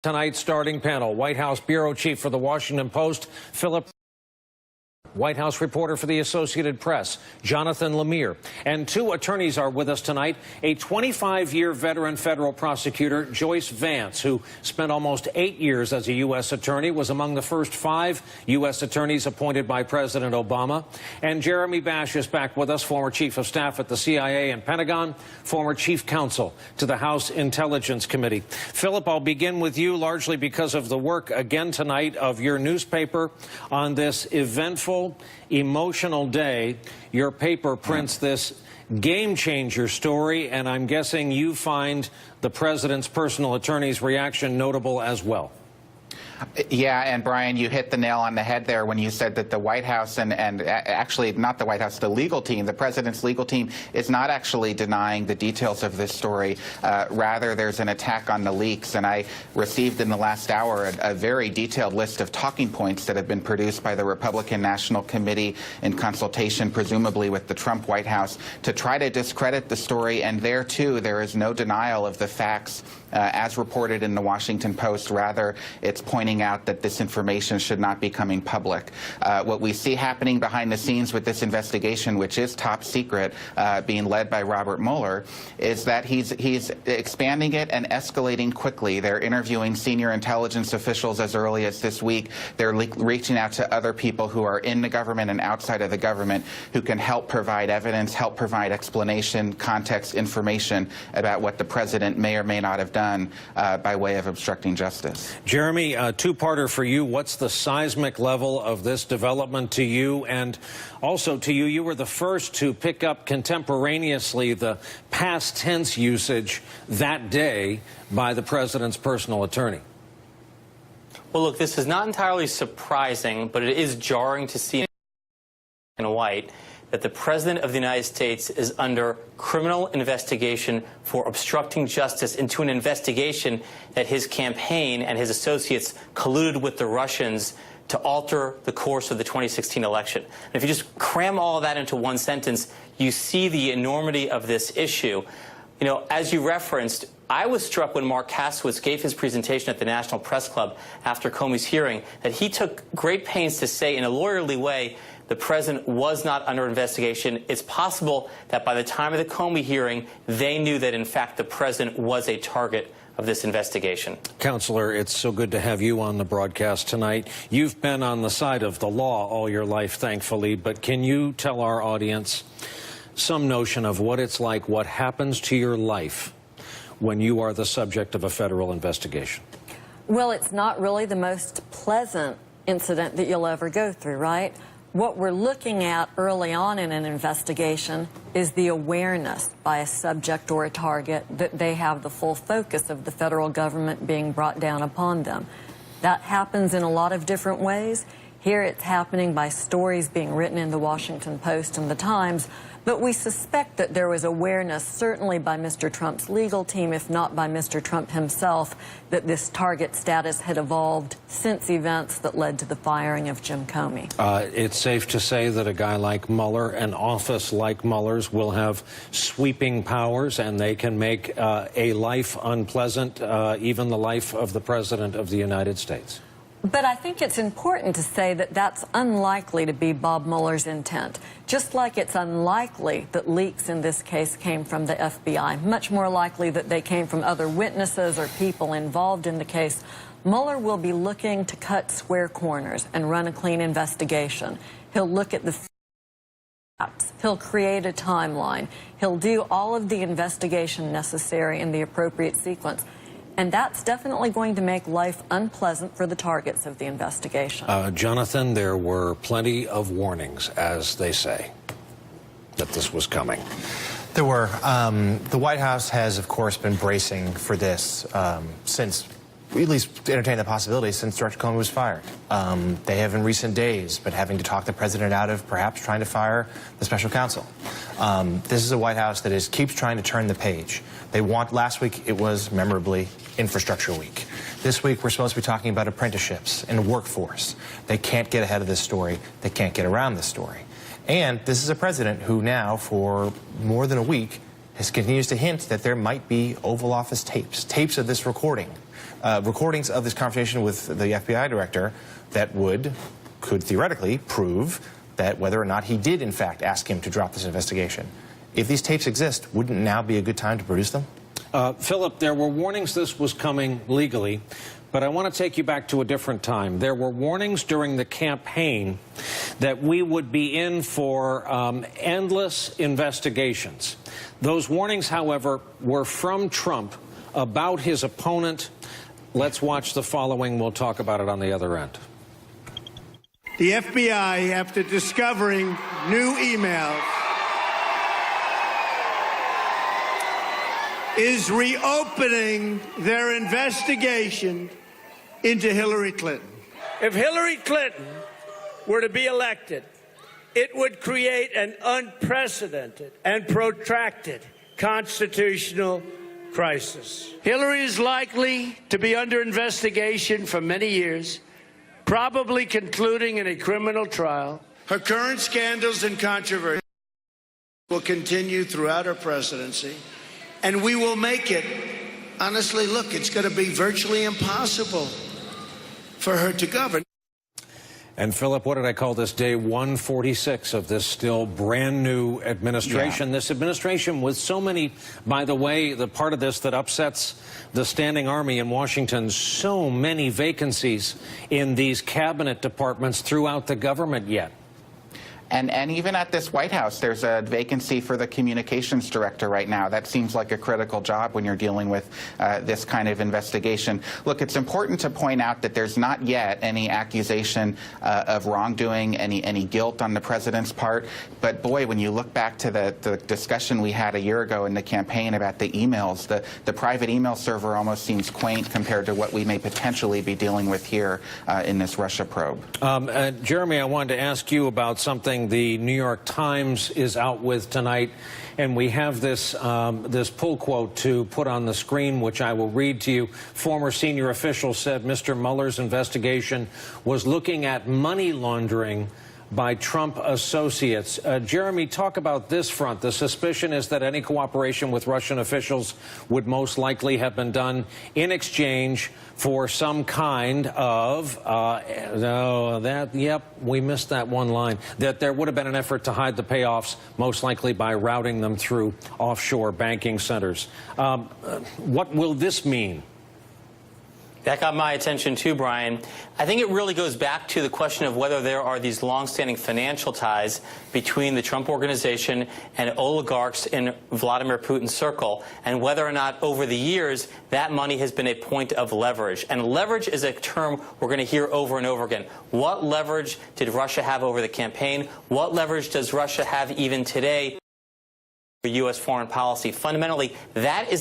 Tonight's starting panel, White House Bureau Chief for the Washington Post, Philip, White House reporter for the Associated Press, Jonathan Lemire. And two attorneys are with us tonight. A 25-year veteran federal prosecutor, Joyce Vance, who spent almost 8 years as a U.S. attorney, was among the first 5 U.S. attorneys appointed by President Obama. And Jeremy Bash is back with us, former chief of staff at the CIA and Pentagon, former chief counsel to the House Intelligence Committee. Philip, I'll begin with you, largely because of the work again tonight of your newspaper on this eventful, emotional day. Your paper prints this game-changer story, and I'm guessing you find the president's personal attorney's reaction notable as well. Yeah, and Brian, you hit the nail on the head there when you said that the White House and actually not the White House, the legal team, the president's legal team is not actually denying the details of this story. Rather, there's an attack on the leaks, and I received in the last hour a very detailed list of talking points that have been produced by the Republican National Committee in consultation, presumably with the Trump White House, to try to discredit the story. And there, too, there is no denial of the facts as reported in the Washington Post. Rather, it's pointing out that this information should not be coming public. What we see happening behind the scenes with this investigation, which is top secret, being led by Robert Mueller, is that he's expanding it and escalating quickly. They're interviewing senior intelligence officials as early as this week. They're reaching out to other people who are in the government and outside of the government who can help provide evidence, help provide explanation, context, information about what the president may or may not have done by way of obstructing justice. Jeremy, two-parter for you. What's the seismic level of this development to you? And also to you, you were the first to pick up contemporaneously the past tense usage that day by the president's personal attorney. Well, look, this is not entirely surprising, but it is jarring to see in white that the President of the United States is under criminal investigation for obstructing justice into an investigation that his campaign and his associates colluded with the Russians to alter the course of the 2016 election. And if you just cram all of that into one sentence, you see the enormity of this issue. You know, as you referenced, I was struck when Mark Kasowitz gave his presentation at the National Press Club after Comey's hearing that he took great pains to say in a lawyerly way the president was not under investigation. It's possible that by the time of the Comey hearing, they knew that, in fact, the president was a target of this investigation. Counselor, it's so good to have you on the broadcast tonight. You've been on the side of the law all your life, thankfully, but can you tell our audience some notion of what it's like, what happens to your life when you are the subject of a federal investigation? Well, it's not really the most pleasant incident that you'll ever go through, right? What we're looking at early on in an investigation is the awareness by a subject or a target that they have the full focus of the federal government being brought down upon them. That happens in a lot of different ways. Here it's happening by stories being written in the Washington Post and the Times, but we suspect that there was awareness, certainly by Mr. Trump's legal team, if not by Mr. Trump himself, that this target status had evolved since events that led to the firing of Jim Comey. It's safe to say that a guy like Mueller, an office like Mueller's, will have sweeping powers, and they can make a life unpleasant, even the life of the President of the United States. But I think it's important to say that that's unlikely to be Bob Mueller's intent. Just like it's unlikely that leaks in this case came from the FBI, much more likely that they came from other witnesses or people involved in the case. Mueller will be looking to cut square corners and run a clean investigation. He'll look at the facts. He'll create a timeline. He'll do all of the investigation necessary in the appropriate sequence. And that's definitely going to make life unpleasant for the targets of the investigation. Jonathan, there were plenty of warnings, as they say, that this was coming. There were. The White House has, of course, been bracing for this since, at least entertained the possibility, since Director Comey was fired. They have in recent days been having to talk the president out of perhaps trying to fire the special counsel. This is a White House that keeps trying to turn the page. Last week it was memorably Infrastructure Week. This week we're supposed to be talking about apprenticeships and workforce. They can't get ahead of this story. They can't get around this story. And this is a president who now, for more than a week, continues to hint that there might be Oval Office tapes of this recording recordings of this conversation with the FBI director that could theoretically prove that whether or not he did, in fact, ask him to drop this investigation. If these tapes exist, wouldn't now be a good time to produce them? Philip, there were warnings this was coming legally, but I want to take you back to a different time. There were warnings during the campaign that we would be in for endless investigations. Those warnings, however, were from Trump about his opponent. Let's watch the following. We'll talk about it on the other end. The FBI, after discovering new emails, is reopening their investigation into Hillary Clinton. If Hillary Clinton were to be elected, it would create an unprecedented and protracted constitutional crisis. Hillary is likely to be under investigation for many years, probably concluding in a criminal trial. Her current scandals and controversies will continue throughout her presidency, and we will make it, honestly, look, it's going to be virtually impossible for her to govern. And Philip, what did I call this? Day 146 of this still brand new administration. Yeah. This administration with so many, by the way, the part of this that upsets the standing army in Washington, so many vacancies in these cabinet departments throughout the government yet. And even at this White House, there's a vacancy for the communications director right now. That seems like a critical job when you're dealing with this kind of investigation. Look, it's important to point out that there's not yet any accusation of wrongdoing, any guilt on the president's part. But boy, when you look back to the discussion we had a year ago in the campaign about the emails, the private email server almost seems quaint compared to what we may potentially be dealing with here in this Russia probe. Jeremy, I wanted to ask you about something the New York Times is out with tonight, and we have this this pull quote to put on the screen, which I will read to you. Former senior official said Mr. Mueller's investigation was looking at money laundering by Trump associates. Jeremy, talk about this front. The suspicion is that any cooperation with Russian officials would most likely have been done in exchange for some kind of, yep, we missed that one line, that there would have been an effort to hide the payoffs, most likely by routing them through offshore banking centers. What will this mean? That got my attention too, Brian. I think it really goes back to the question of whether there are these longstanding financial ties between the Trump organization and oligarchs in Vladimir Putin's circle, and whether or not over the years that money has been a point of leverage. And leverage is a term we're going to hear over and over again. What leverage did Russia have over the campaign? What leverage does Russia have even today for U.S. foreign policy? Fundamentally, that is